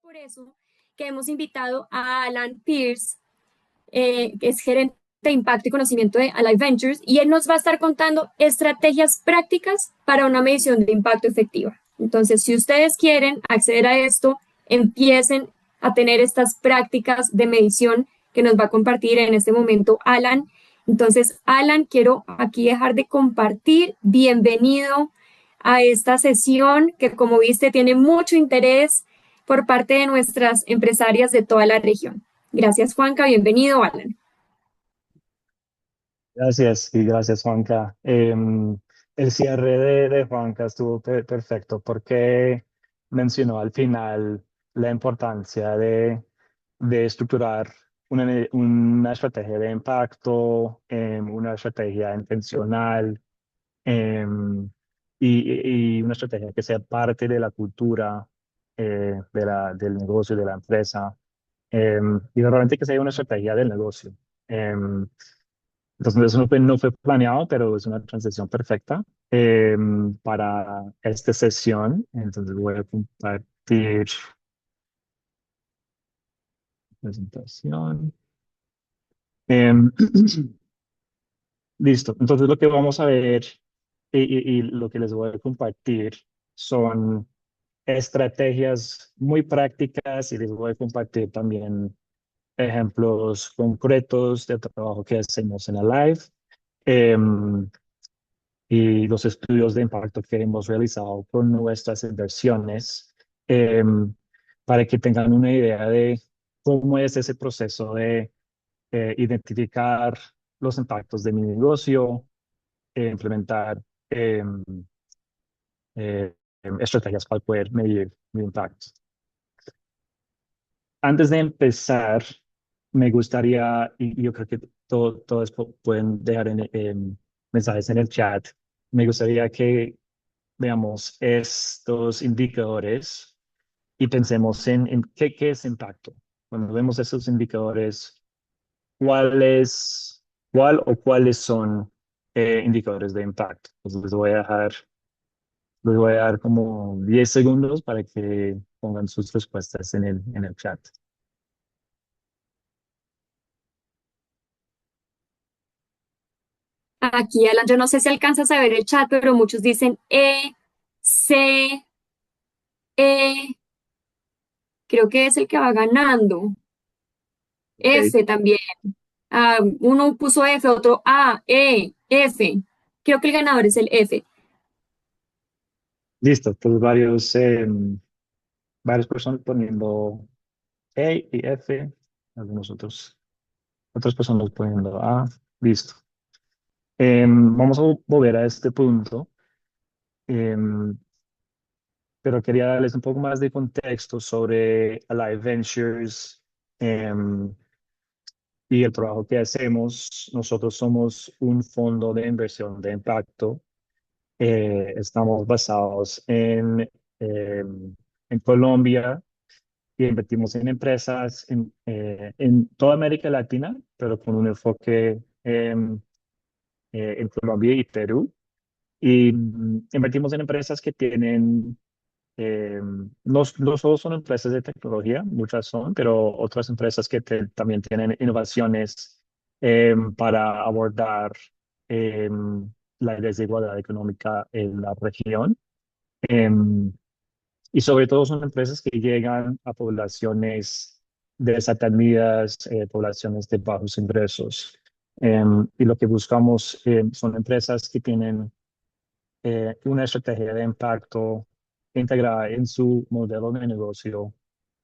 por eso que hemos invitado a Alan Pierce, que es gerente de impacto y conocimiento de Alive Ventures, y él nos va a estar contando estrategias prácticas para una medición de impacto efectiva. Entonces, si ustedes quieren acceder a esto, empiecen a tener estas prácticas de medición que nos va a compartir en este momento Alan. Entonces, Alan, quiero aquí dejar de compartir. Bienvenido a esta sesión que, como viste, tiene mucho interés por parte de nuestras empresarias de toda la región. Gracias, Juanca. Bienvenido, Alan. Gracias y gracias, Juanca. El cierre de Juanca estuvo perfecto porque mencionó al final la importancia de estructurar una estrategia de impacto, una estrategia intencional, em, y una estrategia que sea parte de la cultura del negocio, de la empresa, y realmente que sea una estrategia del negocio. Em, entonces, eso no fue planeado, pero es una transición perfecta para esta sesión. Entonces, voy a compartir presentación. Em, Listo. Entonces, lo que vamos a ver y lo que les voy a compartir son estrategias muy prácticas y les voy a compartir también ejemplos concretos de trabajo que hacemos en la live. Em, y los estudios de impacto que hemos realizado con nuestras inversiones, em, para que tengan una idea de cómo es ese proceso de identificar los impactos de mi negocio, implementar em, eh, estrategias para poder medir mi impacto. Antes de empezar, me gustaría, y yo creo que todos pueden dejar mensajes en el chat, me gustaría que veamos estos indicadores y pensemos en qué es impacto. Cuando vemos esos indicadores, ¿cuál es, cuáles son indicadores de impacto? Pues les voy a dar como 10 segundos para que pongan sus respuestas en el chat. Aquí, Alan, yo no sé si alcanzas a ver el chat, pero muchos dicen E, C, E, creo que es el que va ganando. Ok, F también. Ah, uno puso F, otro A, E, F. Creo que el ganador es el F. listo, pues varias personas poniendo E y F, algunos otras personas poniendo A, listo. Vamos a volver a este punto, em, pero quería darles un poco más de contexto sobre Alive Ventures em, y el trabajo que hacemos. Nosotros somos un fondo de inversión de impacto. Estamos basados en Colombia y invertimos en empresas en toda América Latina, pero con un enfoque en Colombia y Perú. Y invertimos en empresas que tienen, no solo son empresas de tecnología, muchas son, pero otras empresas que también tienen innovaciones para abordar eh, la desigualdad económica en la región. Em, y sobre todo son empresas que llegan a poblaciones desatendidas, poblaciones de bajos ingresos. Y lo que buscamos son empresas que tienen una estrategia de impacto integrada en su modelo de negocio,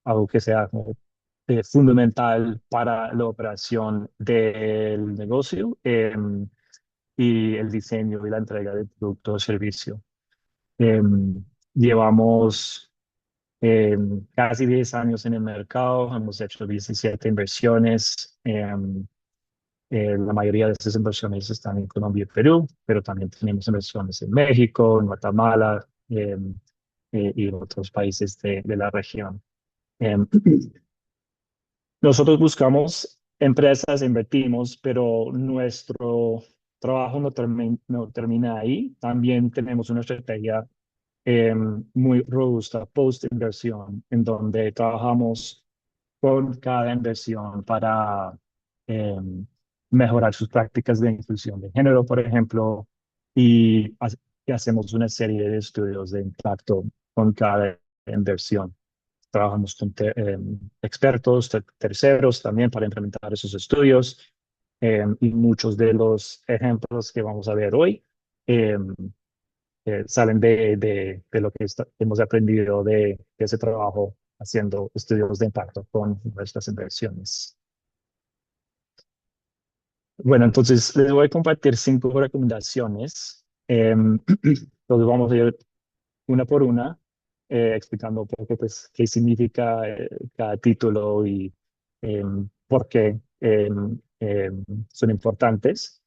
algo que sea como, fundamental para la operación del negocio, y el diseño y la entrega del producto o servicio. Llevamos casi 10 años en el mercado, hemos hecho 17 inversiones. La mayoría de esas inversiones están en Colombia y Perú, pero también tenemos inversiones en México, en Guatemala, y en otros países de la región. Eh, Nosotros buscamos empresas, invertimos, pero nuestro trabajo no termina ahí. También tenemos una estrategia muy robusta post-inversión, en donde trabajamos con cada inversión para eh, mejorar sus prácticas de inclusión de género, por ejemplo, y, y hacemos una serie de estudios de impacto con cada inversión. Trabajamos con expertos, terceros también para implementar esos estudios, y muchos de los ejemplos que vamos a ver hoy eh, salen de lo que hemos aprendido de ese trabajo haciendo estudios de impacto con nuestras inversiones. Bueno, entonces les voy a compartir 5 recomendaciones. Entonces vamos a ir una por una, explicando un poco pues, qué significa cada título y por qué son importantes.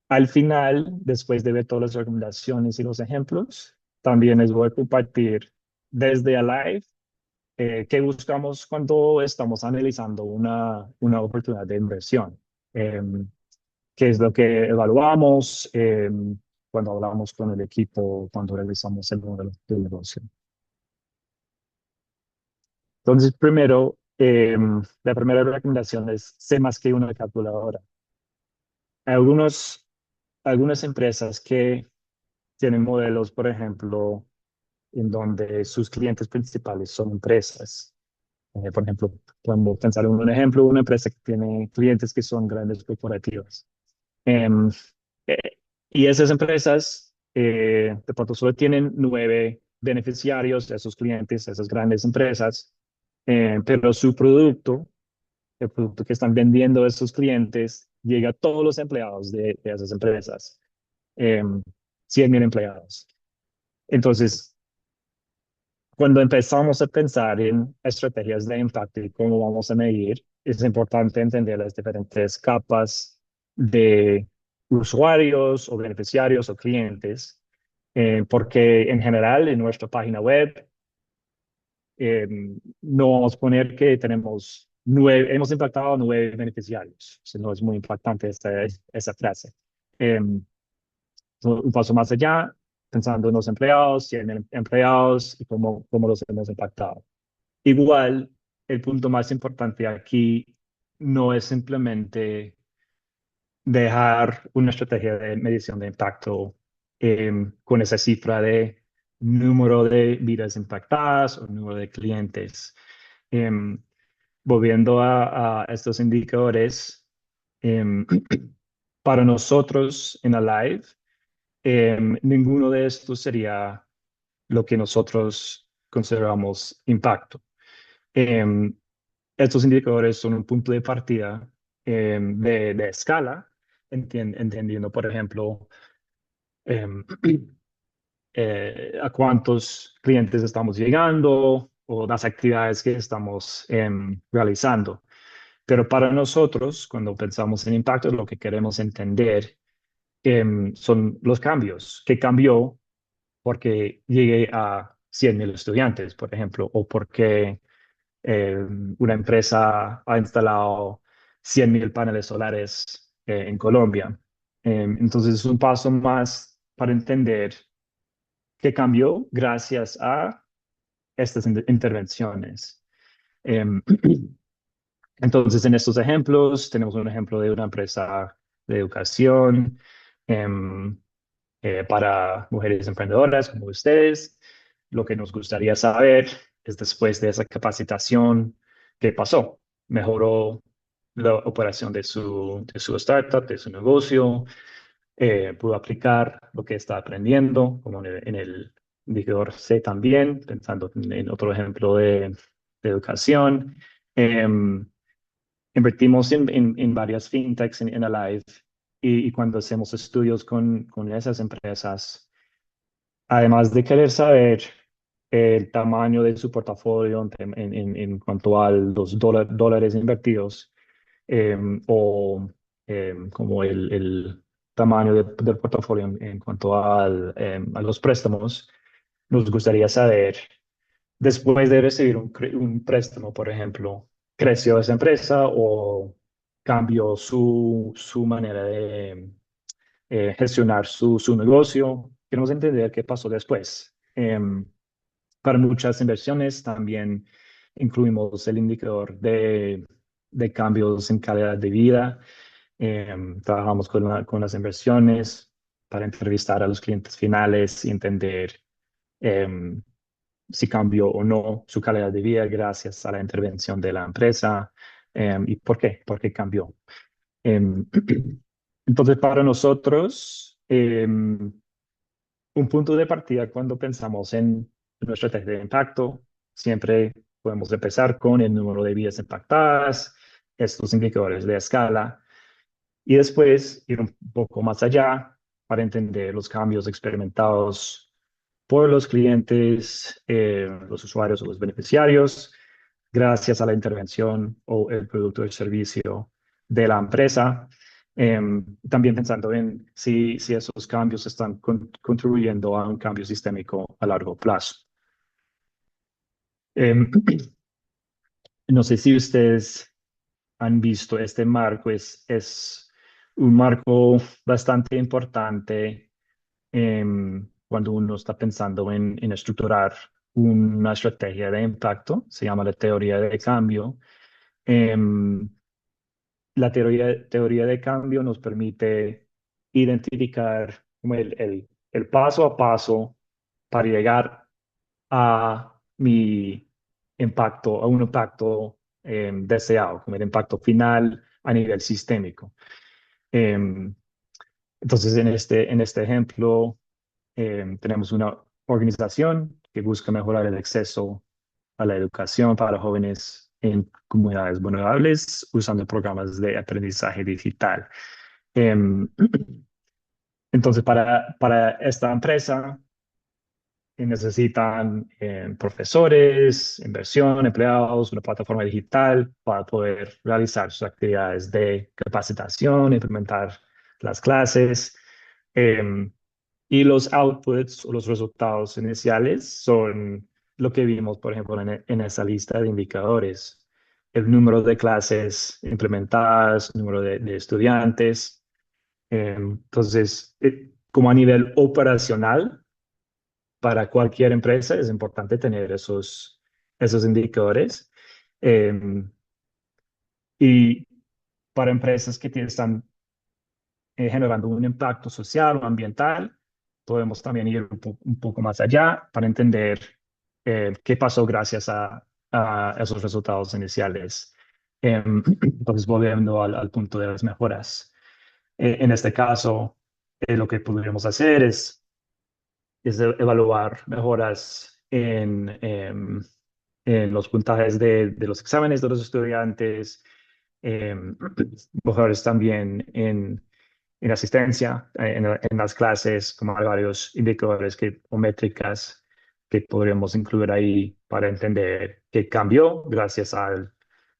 Al final, después de ver todas las recomendaciones y los ejemplos, también les voy a compartir desde Alive qué buscamos cuando estamos analizando una oportunidad de inversión. Qué es lo que evaluamos cuando hablamos con el equipo, cuando realizamos el modelo de negocio. Entonces, primero, la primera recomendación es sé más que una calculadora. Hay algunas empresas que tienen modelos, por ejemplo, en donde sus clientes principales son empresas. Por ejemplo, podemos pensar en un ejemplo, una empresa que tiene clientes que son grandes corporativas. Em, eh, y esas empresas de pronto solo tienen 9 beneficiarios de esos clientes, esas grandes empresas, pero su producto, el producto que están vendiendo a esos clientes, llega a todos los empleados de esas empresas, eh, 100,000 empleados. Entonces, cuando empezamos a pensar en estrategias de impacto y cómo vamos a medir, es importante entender las diferentes capas de usuarios o beneficiarios o clientes, porque en general en nuestra página web eh, no vamos a poner que hemos impactado a 9 beneficiarios. Eso no es muy impactante esa frase. Eh, un paso más allá, pensando en los empleados, 100 empleados y cómo los hemos impactado. Igual, el punto más importante aquí no es simplemente dejar una estrategia de medición de impacto con esa cifra de número de vidas impactadas o número de clientes. Em, Volviendo a estos indicadores, em, para nosotros en Alive, ninguno de estos sería lo que nosotros consideramos impacto. Em, Estos indicadores son un punto de partida de escala, entendiendo, por ejemplo, em, a cuántos clientes estamos llegando o las actividades que estamos realizando. Pero para nosotros, cuando pensamos en impacto, lo que queremos entender son los cambios. ¿Qué cambió porque llegué a 100,000 estudiantes, por ejemplo, o porque una empresa ha instalado 100,000 paneles solares en Colombia? Entonces es un paso más para entender qué cambió gracias a estas intervenciones. Em, entonces, en estos ejemplos, tenemos un ejemplo de una empresa de educación em, para mujeres emprendedoras como ustedes. Lo que nos gustaría saber es después de esa capacitación, ¿qué pasó? ¿Mejoró la operación de su startup, de su negocio? ¿Pudo aplicar lo que está aprendiendo, como en el indicador C también, pensando en otro ejemplo de educación? Em, Invertimos en varias fintechs en Alive, y cuando hacemos estudios con esas empresas, además de querer saber el tamaño de su portafolio en cuanto a los dólares invertidos, o como el tamaño del portafolio en cuanto a los préstamos, nos gustaría saber, después de recibir un préstamo, por ejemplo, ¿creció esa empresa o cambió su manera de gestionar su negocio? Queremos entender qué pasó después. Em, para muchas inversiones también incluimos el indicador de cambios en calidad de vida. Trabajamos con las inversiones para entrevistar a los clientes finales y entender em, si cambió o no su calidad de vida gracias a la intervención de la empresa y por qué cambió. Em, entonces, para nosotros, un punto de partida cuando pensamos en nuestra estrategia de impacto, siempre podemos empezar con el número de vidas impactadas, estos indicadores de escala, y después ir un poco más allá para entender los cambios experimentados por los clientes, los usuarios o los beneficiarios, gracias a la intervención o el producto o servicio de la empresa. También pensando en si esos cambios están contribuyendo a un cambio sistémico a largo plazo. Em, no sé si ustedes han visto este marco, es un marco bastante importante cuando uno está pensando en estructurar una estrategia de impacto. Se llama la teoría de cambio. Em, la teoría de cambio nos permite identificar como el paso a paso para llegar a mi impacto, a un impacto deseado, como el impacto final a nivel sistémico. Em, entonces, en este ejemplo, tenemos una organización que busca mejorar el acceso a la educación para jóvenes en comunidades vulnerables usando programas de aprendizaje digital. Em, entonces, para esta empresa, necesitan profesores, inversión, empleados, una plataforma digital para poder realizar sus actividades de capacitación, implementar las clases. em, y los outputs o los resultados iniciales son lo que vimos, por ejemplo, en esa lista de indicadores. El número de clases implementadas, el número de estudiantes. Entonces, como a nivel operacional, para cualquier empresa es importante tener esos indicadores. Em, y para empresas que están generando un impacto social o ambiental, podemos también ir un poco más allá para entender qué pasó gracias a esos resultados iniciales. Entonces, volviendo al punto de las mejoras. En este caso, lo que podríamos hacer es evaluar mejoras en los puntajes de los exámenes de los estudiantes, mejoras también en asistencia, en las clases, como hay varios indicadores o métricas que podríamos incluir ahí para entender qué cambió gracias a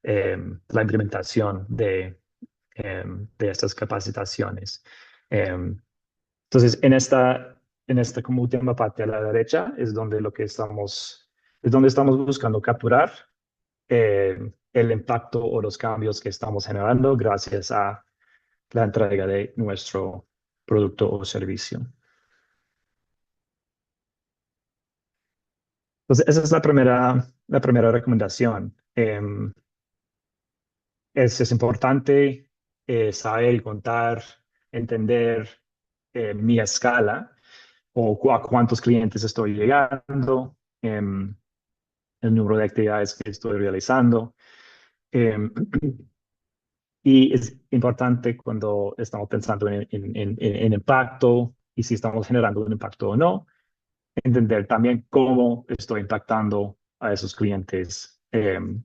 la implementación de estas capacitaciones. Entonces, en esta como última parte a la derecha es donde estamos buscando capturar el impacto o los cambios que estamos generando gracias a la entrega de nuestro producto o servicio. Entonces, esa es la primera recomendación. Es importante saber y contar, entender mi escala o a cuántos clientes estoy llegando, el número de actividades que estoy realizando. Em, y es importante cuando estamos pensando en impacto y si estamos generando un impacto o no, entender también cómo estoy impactando a esos clientes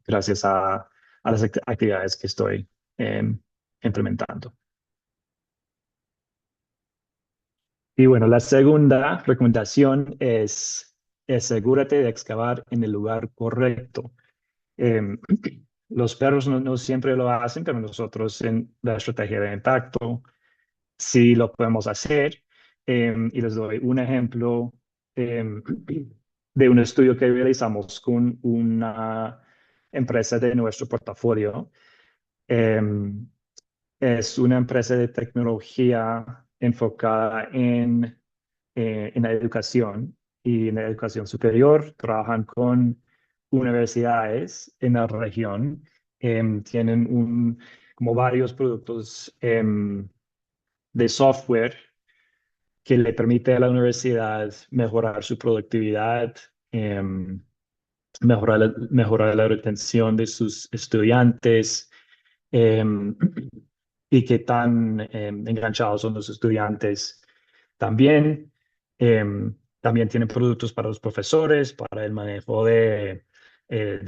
gracias a las actividades que estoy implementando. Y bueno, la segunda recomendación es asegúrate de excavar en el lugar correcto. Em, los perros no siempre lo hacen, pero nosotros en la estrategia de impacto sí lo podemos hacer. Y les doy un ejemplo em, de un estudio que realizamos con una empresa de nuestro portafolio. Em, es una empresa de tecnología enfocada en la educación y en la educación superior, trabajan con universidades en la región. Tienen como varios productos de software que le permite a la universidad mejorar su productividad, em, mejorar la retención de sus estudiantes, em, y qué tan enganchados son los estudiantes también. También tienen productos para los profesores, para el manejo de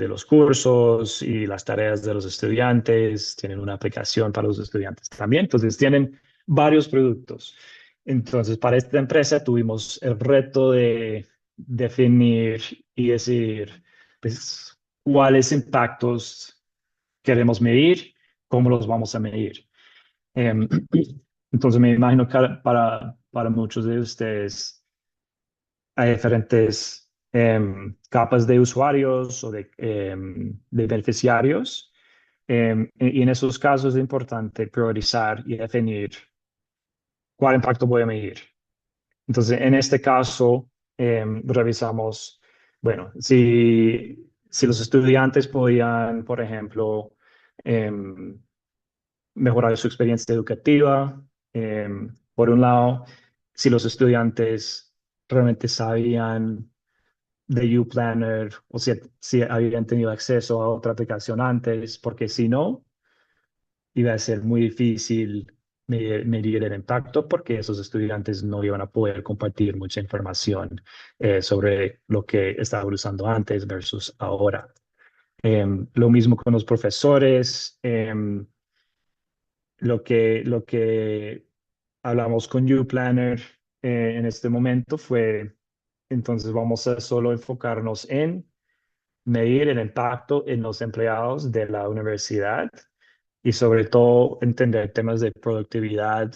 los cursos y las tareas de los estudiantes. Tienen una aplicación para los estudiantes también. Entonces, tienen varios productos. Entonces, para esta empresa tuvimos el reto de definir y decir, pues, cuáles impactos queremos medir, cómo los vamos a medir. Em, entonces, me imagino que para muchos de ustedes hay diferentes capas de usuarios o de beneficiarios. Y en esos casos es importante priorizar y definir cuál impacto voy a medir. Entonces, en este caso, revisamos, bueno, si los estudiantes podían, por ejemplo, em, mejorar su experiencia educativa. Por un lado, si los estudiantes realmente sabían de UPlanner o si habían tenido acceso a otra aplicación antes, porque si no, iba a ser muy difícil medir el impacto porque esos estudiantes no iban a poder compartir mucha información sobre lo que estaban usando antes versus ahora. Lo mismo con los profesores. Lo que hablamos con UPlanner en este momento fue, entonces vamos a solo enfocarnos en medir el impacto en los empleados de la universidad y sobre todo entender temas de productividad.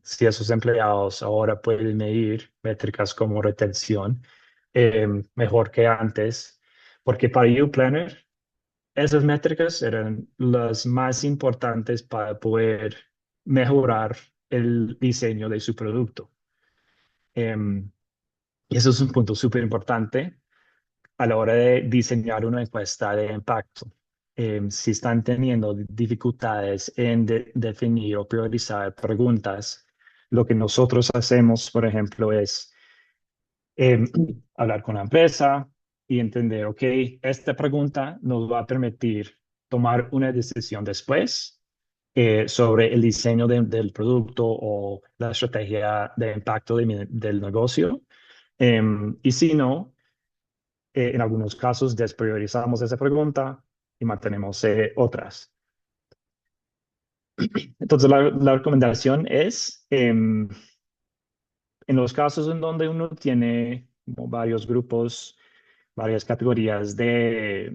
Si esos empleados ahora pueden medir métricas como retención mejor que antes, porque para UPlanner esas métricas eran las más importantes para poder mejorar el diseño de su producto. Em, y eso es un punto súper importante a la hora de diseñar una encuesta de impacto. Si están teniendo dificultades en definir o priorizar preguntas, lo que nosotros hacemos, por ejemplo, es eh, hablar con la empresa y entender, ok, esta pregunta nos va a permitir tomar una decisión después sobre el diseño del producto o la estrategia de impacto del negocio. Y si no, en algunos casos despriorizamos esa pregunta y mantenemos otras. Entonces, la recomendación es, en los casos en donde uno tiene como varios grupos, varias categorías de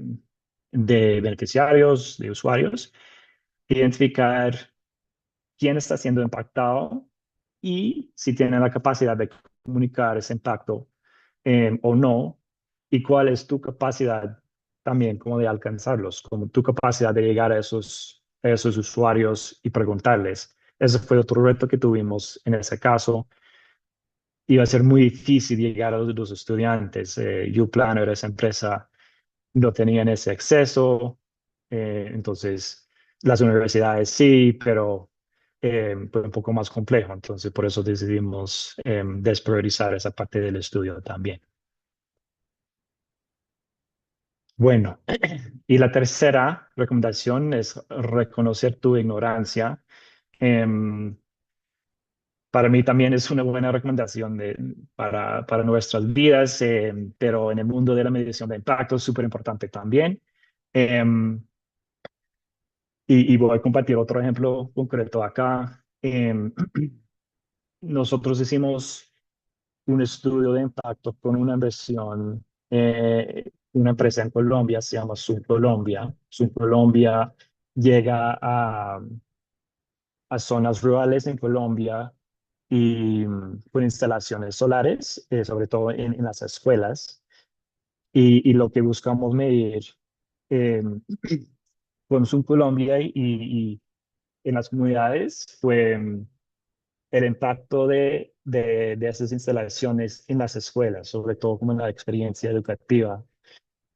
beneficiarios, de usuarios, identificar quién está siendo impactado y si tiene la capacidad de comunicar ese impacto o no, y cuál es tu capacidad también como de alcanzarlos, como tu capacidad de llegar a esos usuarios y preguntarles. Ese fue otro reto que tuvimos en ese caso. Iba a ser muy difícil llegar a los estudiantes. UPlanner, esa empresa, no tenían ese acceso. Entonces, las universidades sí, pero fue un poco más complejo. Entonces, por eso decidimos despriorizar esa parte del estudio también. Bueno, y la tercera recomendación es reconocer tu ignorancia. Em, para mí también es una buena recomendación para nuestras vidas, pero en el mundo de la medición de impacto es súper importante también. Em, y voy a compartir otro ejemplo concreto acá. Nosotros hicimos un estudio de impacto con una inversión, una empresa en Colombia, se llama Subcolombia. Subcolombia llega a zonas rurales en Colombia y con instalaciones solares, sobre todo en las escuelas. Y lo que buscamos medir eh, con Subcolombia y en las comunidades fue el impacto de esas instalaciones en las escuelas, sobre todo como en la experiencia educativa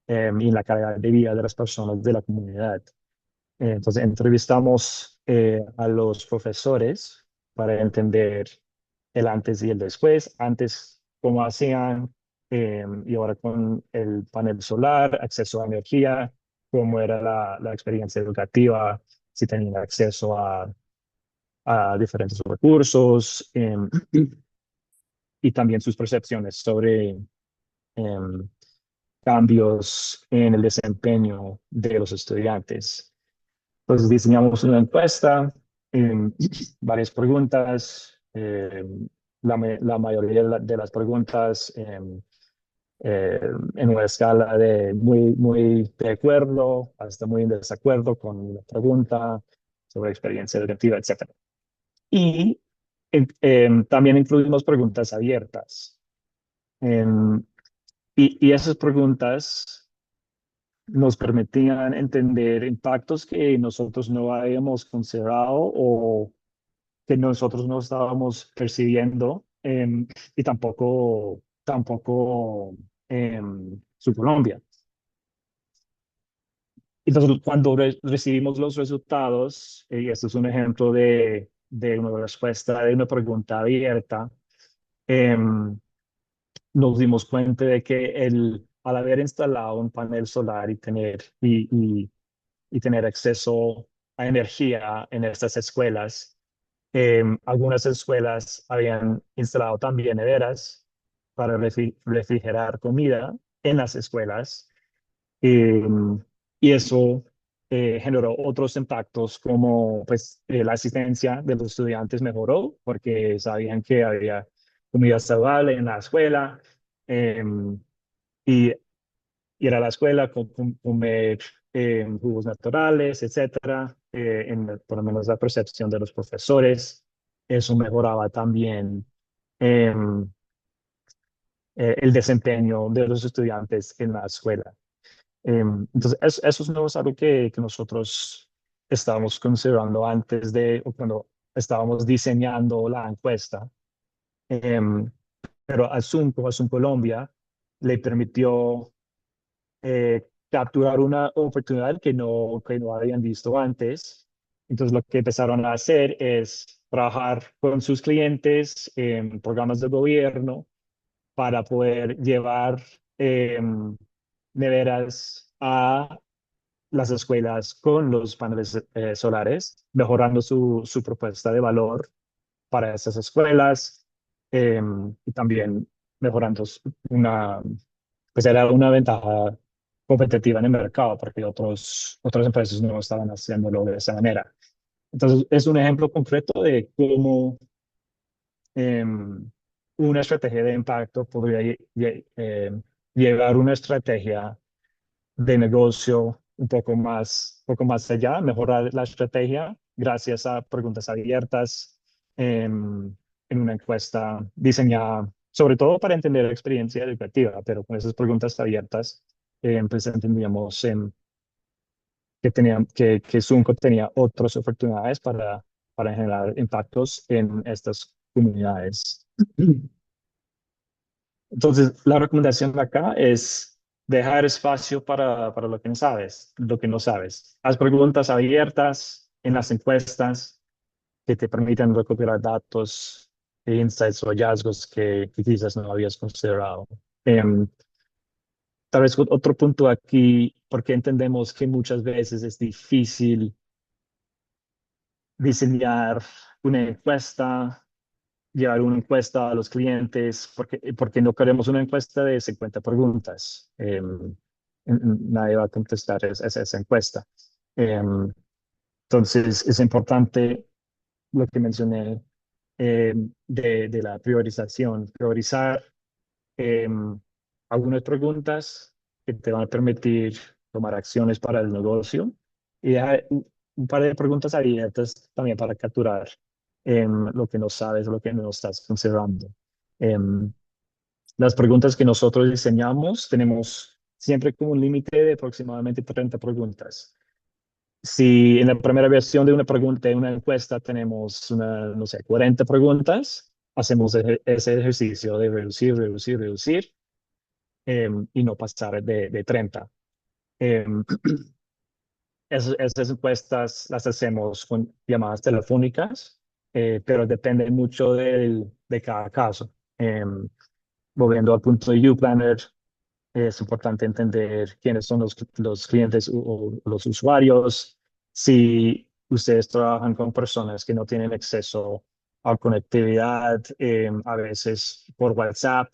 y en la calidad de vida de las personas de la comunidad. Entonces, entrevistamos a los profesores para entender el antes y el después. Antes, cómo hacían, y ahora con el panel solar, acceso a energía, cómo era la experiencia educativa, si tenían acceso a diferentes recursos, y también sus percepciones sobre em, cambios en el desempeño de los estudiantes. Entonces diseñamos una encuesta, varias preguntas. La mayoría de las preguntas en una escala de muy de acuerdo hasta muy en desacuerdo con la pregunta sobre experiencia educativa, etcétera. Y también incluimos preguntas abiertas. Em, y esas preguntas nos permitían entender impactos que nosotros no habíamos considerado o que nosotros no estábamos percibiendo, y tampoco su Colombia. Entonces, cuando recibimos los resultados, y esto es un ejemplo de una respuesta de una pregunta abierta, em, nos dimos cuenta de que al haber instalado un panel solar y tener acceso a energía en estas escuelas, algunas escuelas habían instalado también neveras para refrigerar comida en las escuelas, y eso generó otros impactos como pues la asistencia de los estudiantes mejoró porque sabían que había comida saludable en la escuela, y ir a la escuela, comer jugos naturales, etcétera, por lo menos la percepción de los profesores. Eso mejoraba también em, el desempeño de los estudiantes en la escuela. Entonces, eso no es algo que nosotros estábamos considerando antes o cuando estábamos diseñando la encuesta. Em, pero a Zoom, como Zoom Colombia, le permitió capturar una oportunidad que no habían visto antes. Entonces, lo que empezaron a hacer es trabajar con sus clientes en programas de gobierno para poder llevar neveras a las escuelas con los paneles solares, mejorando su propuesta de valor para esas escuelas, y también mejorando pues era una ventaja competitiva en el mercado porque otras empresas no estaban haciéndolo de esa manera. Entonces, es un ejemplo concreto de cómo una estrategia de impacto podría llevar una estrategia de negocio poco más allá, mejorar la estrategia gracias a preguntas abiertas en una encuesta diseñada sobre todo para entender la experiencia educativa, pero con esas preguntas abiertas, pues entendíamos que Zoom tenía otras oportunidades para generar impactos en estas comunidades. Entonces, la recomendación de acá es dejar espacio para lo que no sabes. Haz preguntas abiertas en las encuestas que te permitan recopilar datos, insights o hallazgos que quizás no habías considerado. Em, Tal vez otro punto aquí, porque entendemos que muchas veces es difícil diseñar una encuesta, llevar una encuesta a los clientes, porque no queremos una encuesta de 50 preguntas. Nadie va a contestar esa encuesta. Em, entonces, es importante lo que mencioné, de la priorización, priorizar algunas preguntas que te van a permitir tomar acciones para el negocio y dejar un par de preguntas abiertas también para capturar lo que no sabes, lo que no estás considerando. Em, las preguntas que nosotros diseñamos tenemos siempre como un límite de aproximadamente 30 preguntas. Si en la primera versión de una pregunta, de una encuesta, tenemos no sé, 40 preguntas, hacemos ese ejercicio de reducir, reducir, reducir y no pasar de 30. Em, esas encuestas las hacemos con llamadas telefónicas, pero depende mucho de cada caso. Volviendo al punto de YouPlanner, es importante entender quiénes son los clientes o los usuarios. Si ustedes trabajan con personas que no tienen acceso a conectividad, a veces por WhatsApp,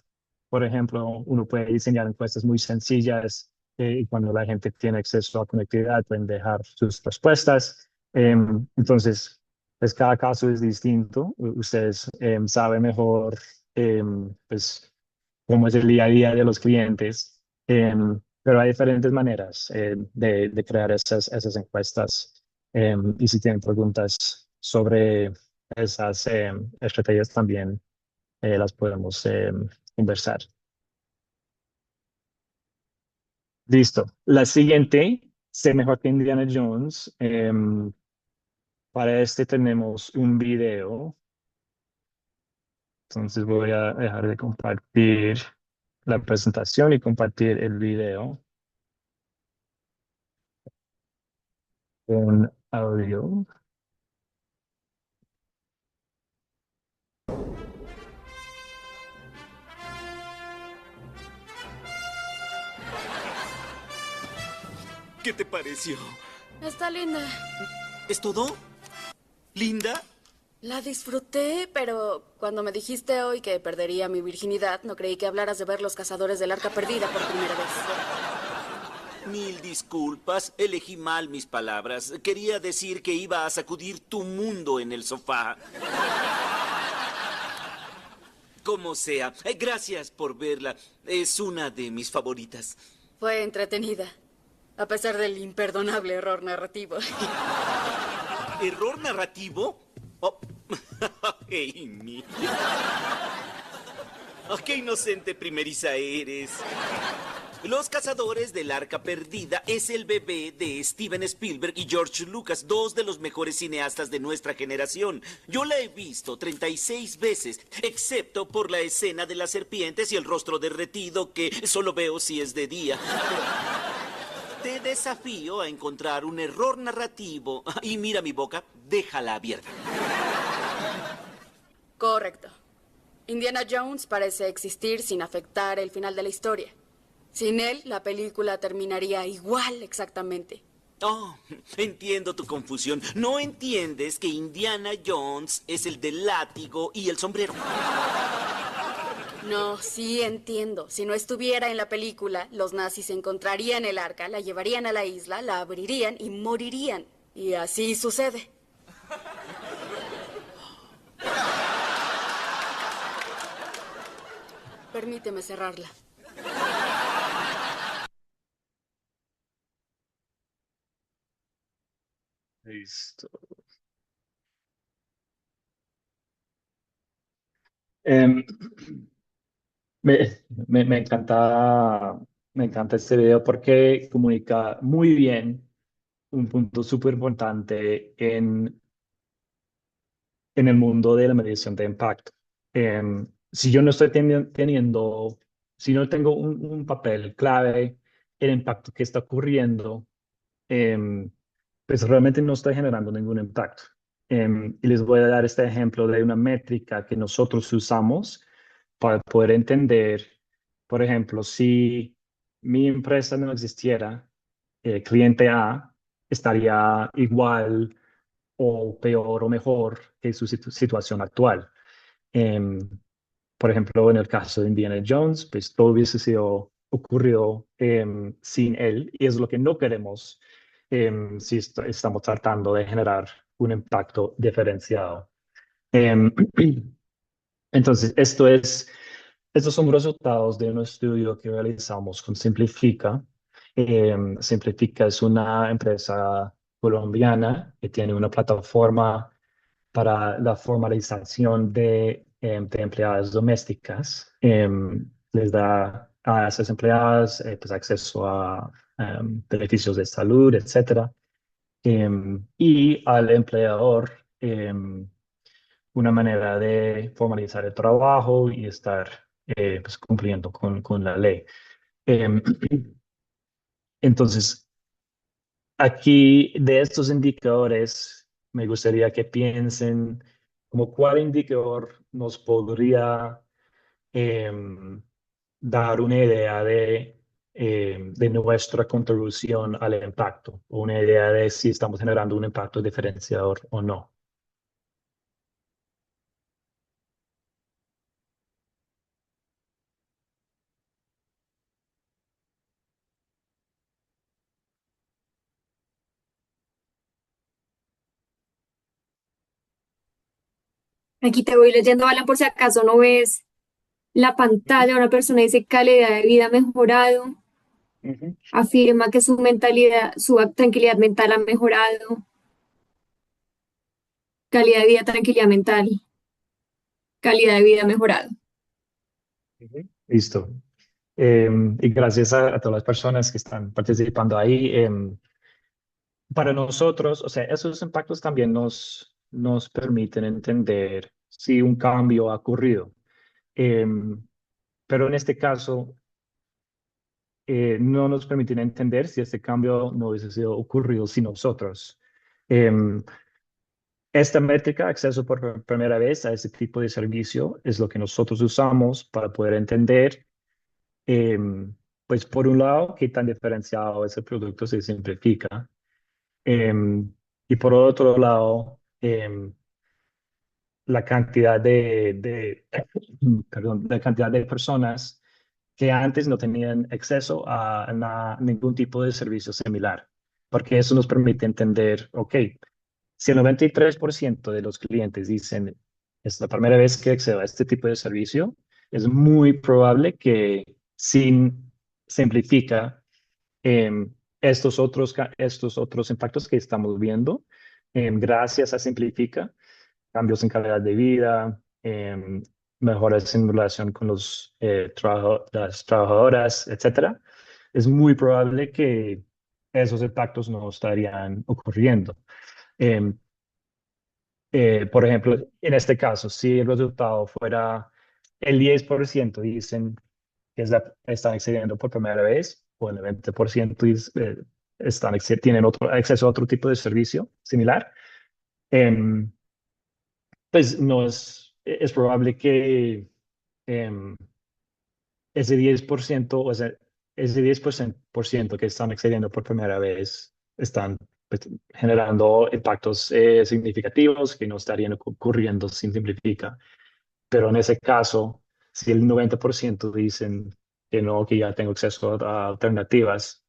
por ejemplo, uno puede diseñar encuestas muy sencillas y cuando la gente tiene acceso a conectividad pueden dejar sus respuestas. Entonces, pues cada caso es distinto. Ustedes saben mejor, pues, cómo es el día a día de los clientes. Pero hay diferentes maneras de crear esas encuestas. Y si tienen preguntas sobre esas estrategias también las podemos conversar. Listo. La siguiente, sé mejor que Indiana Jones. Para este tenemos un video. Entonces voy a dejar de compartir la presentación y compartir el video con audio. ¿Qué te pareció? Está linda. ¿Es todo? ¿Linda? La disfruté, pero cuando me dijiste hoy que perdería mi virginidad, no creí que hablaras de ver Los Cazadores del Arca Perdida por primera vez. Mil disculpas, elegí mal mis palabras. Quería decir que iba a sacudir tu mundo en el sofá. Como sea, gracias por verla. Es una de mis favoritas. Fue entretenida, a pesar del imperdonable error narrativo. ¿Error narrativo? Oh. Amy. Oh, qué inocente primeriza eres. Los Cazadores del Arca Perdida es el bebé de Steven Spielberg y George Lucas, dos de los mejores cineastas de nuestra generación. Yo la he visto 36 veces, excepto por la escena de las serpientes y el rostro derretido que solo veo si es de día. Te desafío a encontrar un error narrativo. Y mira mi boca, déjala abierta. Correcto. Indiana Jones parece existir sin afectar el final de la historia. Sin él, la película terminaría igual exactamente. Oh, entiendo tu confusión. No entiendes que Indiana Jones es el del látigo y el sombrero. No, sí entiendo. Si no estuviera en la película, los nazis encontrarían el arca, la llevarían a la isla, la abrirían y morirían. Y así sucede. Permíteme cerrarla. Listo. Em, me me encanta este video porque comunica muy bien un punto súper importante en el mundo de la medición de impacto. Si yo no estoy teniendo, si no tengo un papel clave en el impacto que está ocurriendo, em, pues realmente no estoy generando ningún impacto. Y les voy a dar este ejemplo de una métrica que nosotros usamos para poder entender, por ejemplo, si mi empresa no existiera, cliente A estaría igual o peor o mejor que su situación actual. Em, por ejemplo, en el caso de Indiana Jones, pues todo hubiese sido ocurrido sin él y es lo que no queremos si estamos tratando de generar un impacto diferenciado. Em, entonces, estos son resultados de un estudio que realizamos con Simplifica. Simplifica es una empresa colombiana que tiene una plataforma para la formalización de empleadas domésticas. Les da a esas empleadas pues, acceso a beneficios de salud, etcétera. y al empleador una manera de formalizar el trabajo y estar pues, cumpliendo con la ley. Em, entonces, aquí de estos indicadores, me gustaría que piensen como cuál indicador nos podría em, dar una idea de nuestra contribución al impacto, o una idea de si estamos generando un impacto diferenciador o no. Aquí te voy leyendo, Alan, por si acaso no ves la pantalla. Una persona dice calidad de vida mejorado, Ujú, afirma que su mentalidad, su tranquilidad mental ha mejorado, calidad de vida, tranquilidad mental, calidad de vida mejorado. ujú. Listo. Y gracias a todas las personas que están participando ahí. Para nosotros, o sea, esos impactos también nos permiten entender si un cambio ha ocurrido. Em, pero en este caso, no nos permiten entender si este cambio no hubiese sido ocurrido sin nosotros. Em, Esta métrica, acceso por primera vez a este tipo de servicio, es lo que nosotros usamos para poder entender, em, pues por un lado, qué tan diferenciado ese producto se simplifica. Em, y por otro lado, la cantidad perdón, la cantidad de personas que antes no tenían acceso a ningún tipo de servicio similar, porque eso nos permite entender, ok, si el 93% de los clientes dicen, es la primera vez que accedo a este tipo de servicio, es muy probable que sin simplifica em, estos otros impactos que estamos viendo, gracias a Simplifica, cambios en calidad de vida, mejoras en relación con las trabajadoras, etcétera, es muy probable que esos impactos no estarían ocurriendo. Em, por ejemplo, en este caso, si el resultado fuera el 10% dicen que están accediendo por primera vez, o el 20% tienen otro acceso a otro tipo de servicio similar, em, pues no es probable que em, ese 10% o ese 10% que están accediendo por primera vez están pues, generando impactos significativos que no estarían ocurriendo sin Simplifica. Pero en ese caso, si el 90% dicen que no, que ya tengo acceso a alternativas,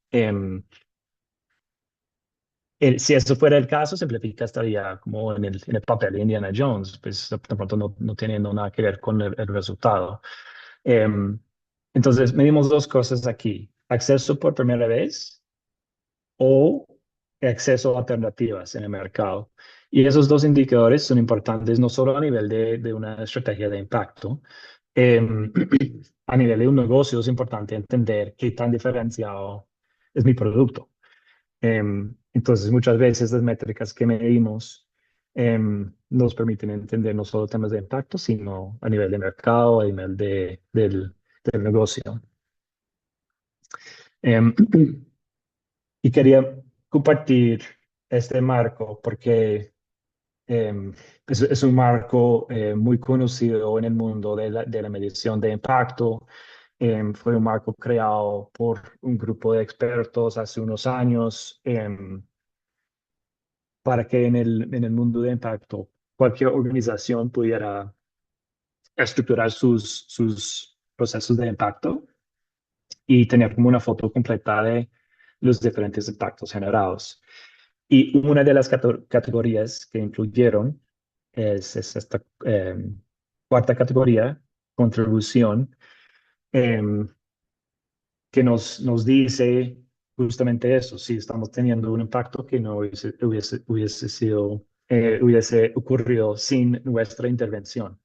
si eso fuera el caso, Simplifica estaría como en el papel de Indiana Jones, pues de pronto no teniendo nada que ver con el resultado. Em, entonces, medimos dos cosas aquí: acceso por primera vez o acceso a alternativas en el mercado. Y esos dos indicadores son importantes no solo a nivel de una estrategia de impacto, em, a nivel de un negocio es importante entender qué tan diferenciado es mi producto. Entonces, muchas veces las métricas que medimos nos permiten entender no solo temas de impacto, sino a nivel de mercado, a nivel del negocio. Em, y quería compartir este marco porque es un marco muy conocido en el mundo de la medición de impacto. Fue un marco creado por un grupo de expertos hace unos años. Para que en el mundo de impacto cualquier organización pudiera estructurar sus procesos de impacto y tener como una foto completa de los diferentes impactos generados. Y una de las categorías que incluyeron es esta cuarta categoría, contribución, em, que nos dice justamente eso: si estamos teniendo un impacto que no hubiese ocurrido sin nuestra intervención.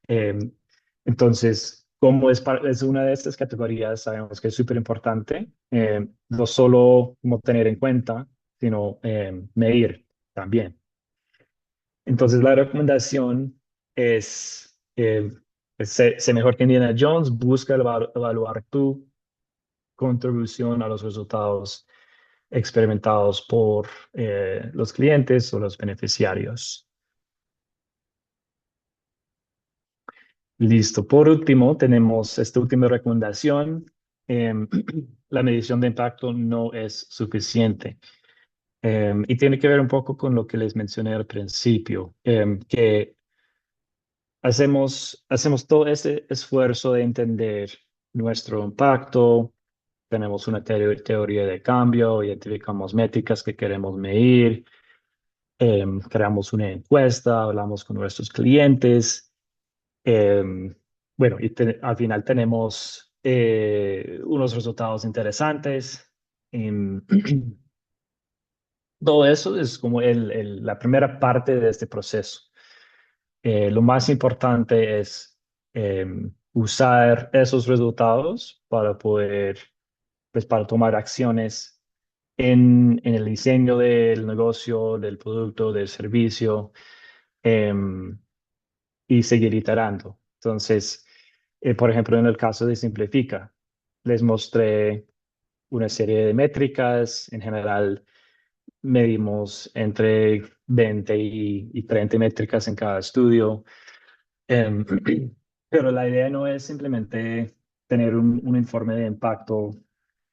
Eh, entonces, como es una de estas categorías, sabemos que es súper importante, no solo como tener en cuenta, sino medir también. Entonces, la recomendación es, sé mejor que Indiana Jones, busca evaluar tu contribución a los resultados experimentados por los clientes o los beneficiarios. Listo. Por último, tenemos esta última recomendación. em, la medición de impacto no es suficiente. Y tiene que ver un poco con lo que les mencioné al principio, que hacemos todo ese esfuerzo de entender nuestro impacto, tenemos una teoría de cambio, identificamos métricas que queremos medir, creamos una encuesta, hablamos con nuestros clientes. Bueno, y al final tenemos unos resultados interesantes. Em, todo eso es como la primera parte de este proceso. Lo más importante es usar esos resultados para poder, pues, para tomar acciones en el diseño del negocio, del producto, del servicio, em, y seguir iterando. Entonces, por ejemplo, en el caso de Simplifica, les mostré una serie de métricas. En general, medimos entre 20 y 30 métricas en cada estudio. Em, pero la idea no es simplemente tener un informe de impacto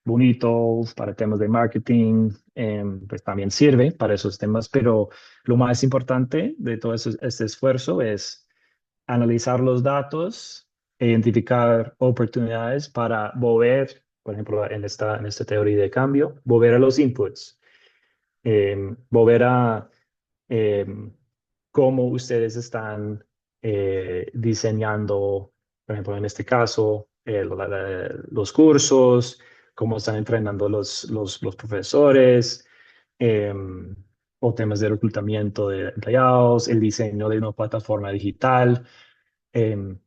bonito para temas de marketing, pues también sirve para esos temas, pero lo más importante de todo este esfuerzo es analizar los datos e identificar oportunidades para volver, por ejemplo, en esta teoría de cambio, volver a los inputs, volver a em, cómo ustedes están diseñando, por ejemplo, en este caso, los cursos, cómo están entrenando los profesores, em, o temas de reclutamiento de empleados, el diseño de una plataforma digital. em,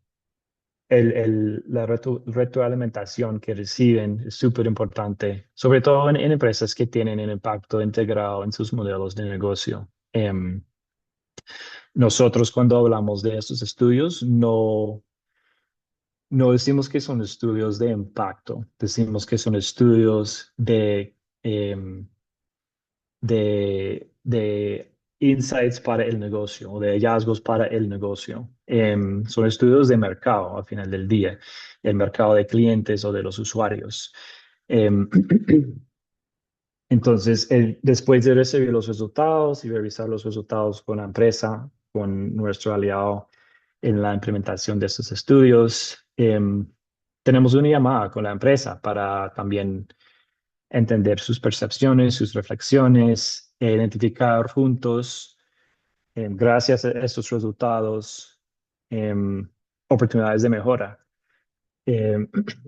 la retroalimentación que reciben es súper importante, sobre todo en empresas que tienen el impacto integrado en sus modelos de negocio. Nosotros, cuando hablamos de estos estudios, no decimos que son estudios de impacto, decimos que son estudios de insights para el negocio o de hallazgos para el negocio. Son estudios de mercado al final del día, el mercado de clientes o de los usuarios. Em, Entonces, después de recibir los resultados y revisar los resultados con la empresa, con nuestro aliado en la implementación de estos estudios, tenemos una llamada con la empresa para también entender sus percepciones, sus reflexiones, e identificar juntos, gracias a estos resultados, em, oportunidades de mejora.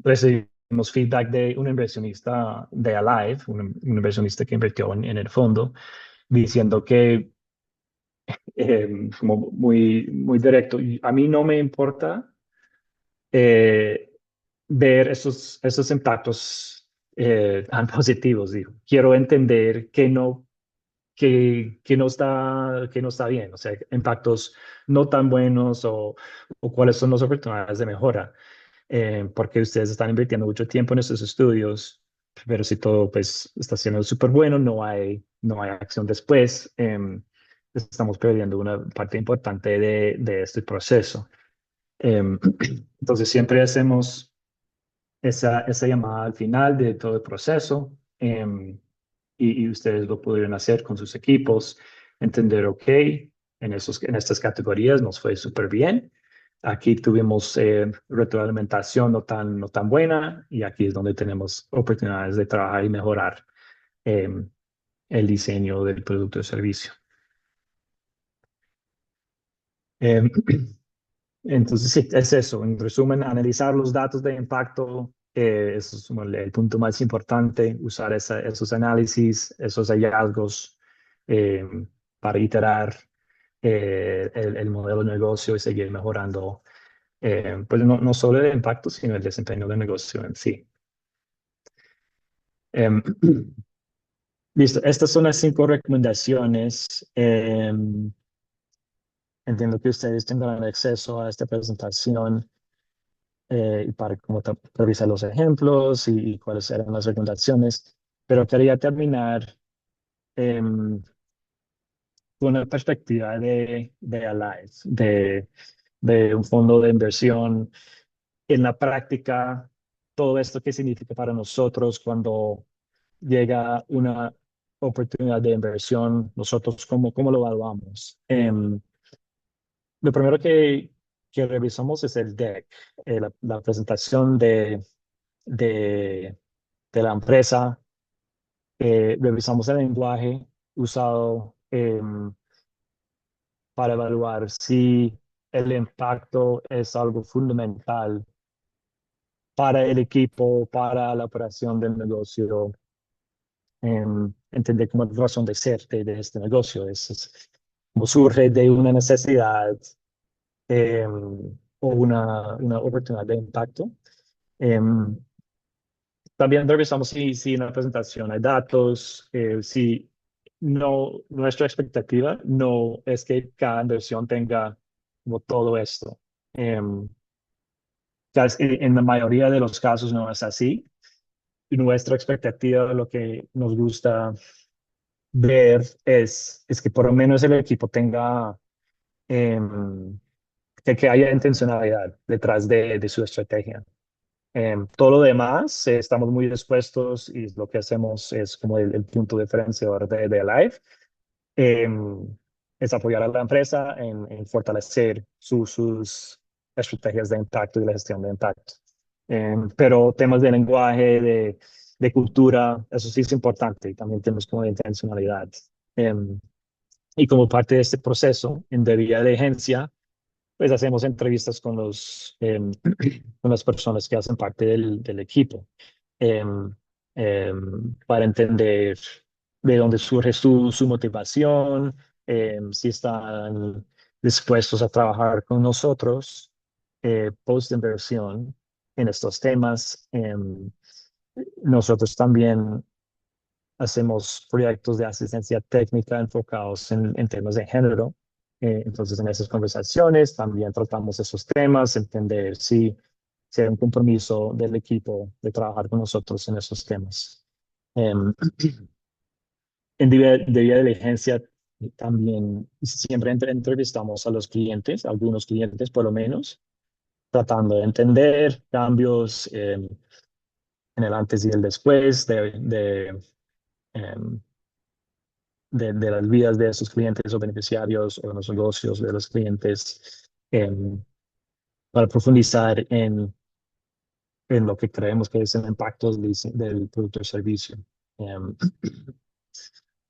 Recibimos feedback de un inversionista de Alive, un inversionista que invirtió en el fondo, diciendo que, como muy directo, y a mí no me importa eh, ver esos impactos tan positivos. Digo. Quiero entender que no está bien, o sea, impactos no tan buenos o cuáles son las oportunidades de mejora, porque ustedes están invirtiendo mucho tiempo en esos estudios, pero si todo pues está siendo súper bueno, no hay acción después, estamos perdiendo una parte importante de este proceso. Entonces siempre hacemos esa llamada al final de todo el proceso, y ustedes lo pudieron hacer con sus equipos, entender, ok, en estas categorías nos fue súper bien. Aquí tuvimos retroalimentación no tan buena y aquí es donde tenemos oportunidades de trabajar y mejorar em, el diseño del producto o servicio. Em, Entonces, sí, es eso. En resumen, analizar los datos de impacto, eso es como el punto más importante, usar esos análisis, esos hallazgos, eh, para iterar el modelo de negocio y seguir mejorando, pues no solo el impacto, sino el desempeño del negocio en sí. Em, Listo, estas son las 5 recomendaciones. Entiendo que ustedes tendrán acceso a esta presentación y para cómo revisar los ejemplos y cuáles eran las recomendaciones, pero quería terminar em, con una perspectiva de Alive, de un fondo de inversión en la práctica, todo esto que significa para nosotros cuando llega una oportunidad de inversión, nosotros cómo lo evaluamos. Lo primero que revisamos es el deck, la presentación de, de la empresa. Revisamos el lenguaje usado para evaluar si el impacto es algo fundamental para el equipo, para la operación del negocio, entender cómo es la razón de ser de este negocio, cómo surge de una necesidad o una oportunidad de impacto. Em, También revisamos si en la presentación hay datos, si nuestra expectativa no es que cada inversión tenga como todo esto. Em, en la mayoría de los casos no es así. Y nuestra expectativa, lo que nos gusta ver es que por lo menos el equipo tenga, em, que haya intencionalidad detrás de su estrategia. Todo lo demás, estamos muy dispuestos y lo que hacemos es como el punto diferenciador de Alive, es apoyar a la empresa en fortalecer sus estrategias de impacto y la gestión de impacto. Pero temas de lenguaje, de cultura, eso sí es importante y también tenemos como de intencionalidad. Em, y como parte de este proceso, en debida diligencia, pues hacemos entrevistas con las personas que hacen parte del equipo em, para entender de dónde surge su motivación, si están dispuestos a trabajar con nosotros post inversión en estos temas. Nosotros también hacemos proyectos de asistencia técnica enfocados en temas de género. Entonces, en esas conversaciones también tratamos esos temas, entender si hay un compromiso del equipo de trabajar con nosotros en esos temas. Em, en debida diligencia, también siempre entrevistamos a los clientes, algunos clientes por lo menos, tratando de entender cambios en el antes y el después em, de las vidas de esos clientes o beneficiarios o de los negocios de los clientes, para profundizar en lo que creemos que es el impacto del producto o servicio. Em,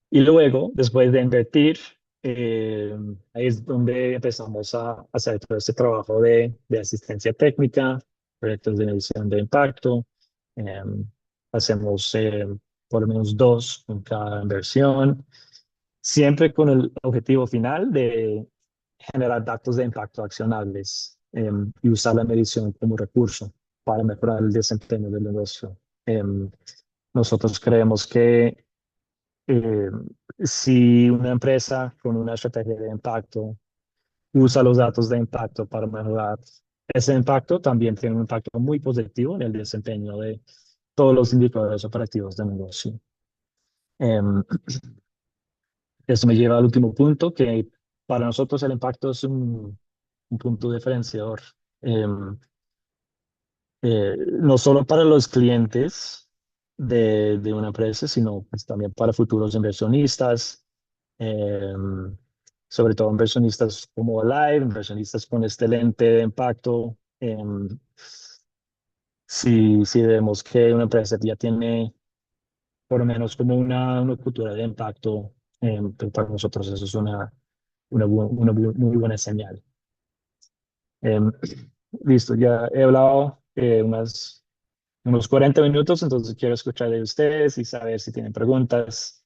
y luego, después de invertir, ahí es donde empezamos a hacer todo este trabajo de asistencia técnica, proyectos de medición de impacto. em, Hacemos por lo menos 2 en cada inversión, siempre con el objetivo final de generar datos de impacto accionables y usar la medición como recurso para mejorar el desempeño del negocio. Nosotros creemos que eh, si una empresa con una estrategia de impacto usa los datos de impacto para mejorar ese impacto, también tiene un impacto muy positivo en el desempeño de todos los indicadores operativos del negocio. Em, Esto me lleva al último punto, que para nosotros el impacto es un punto diferenciador. Em, no solo para los clientes de una empresa, sino pues, también para futuros inversionistas, em, sobre todo inversionistas como Alive, inversionistas con este lente de impacto. Si vemos que una empresa ya tiene por lo menos como una cultura de impacto, pues para nosotros eso es muy buena señal. Em, Listo, ya he hablado unos 40 minutos, entonces quiero escuchar de ustedes y saber si tienen preguntas.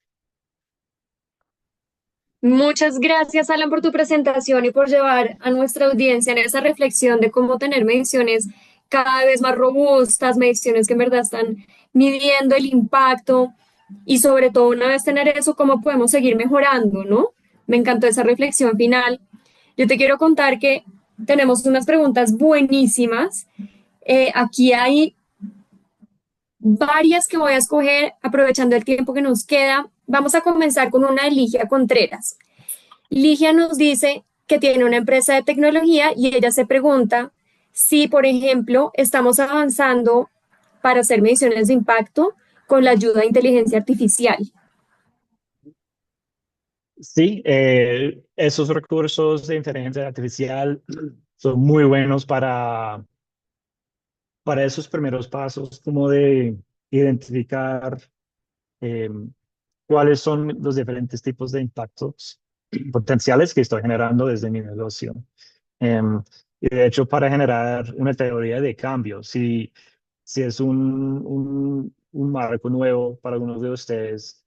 Muchas gracias, Alan, por tu presentación y por llevar a nuestra audiencia en esa reflexión de cómo tener mediciones cada vez más robustas, mediciones que en verdad están midiendo el impacto y sobre todo una vez tener eso, cómo podemos seguir mejorando, ¿no? Me encantó esa reflexión final. Yo te quiero contar que tenemos unas preguntas buenísimas. Aquí hay varias que voy a escoger aprovechando el tiempo que nos queda. Vamos a comenzar con una de Ligia Contreras. Ligia nos dice que tiene una empresa de tecnología y ella se pregunta si, por ejemplo, estamos avanzando para hacer mediciones de impacto con la ayuda de inteligencia artificial. Sí, esos recursos de inteligencia artificial son muy buenos para esos primeros pasos, como de identificar eh, cuáles son los diferentes tipos de impactos potenciales que estoy generando desde mi negocio. Y de hecho, para generar una teoría de cambio, si es un marco nuevo para algunos de ustedes,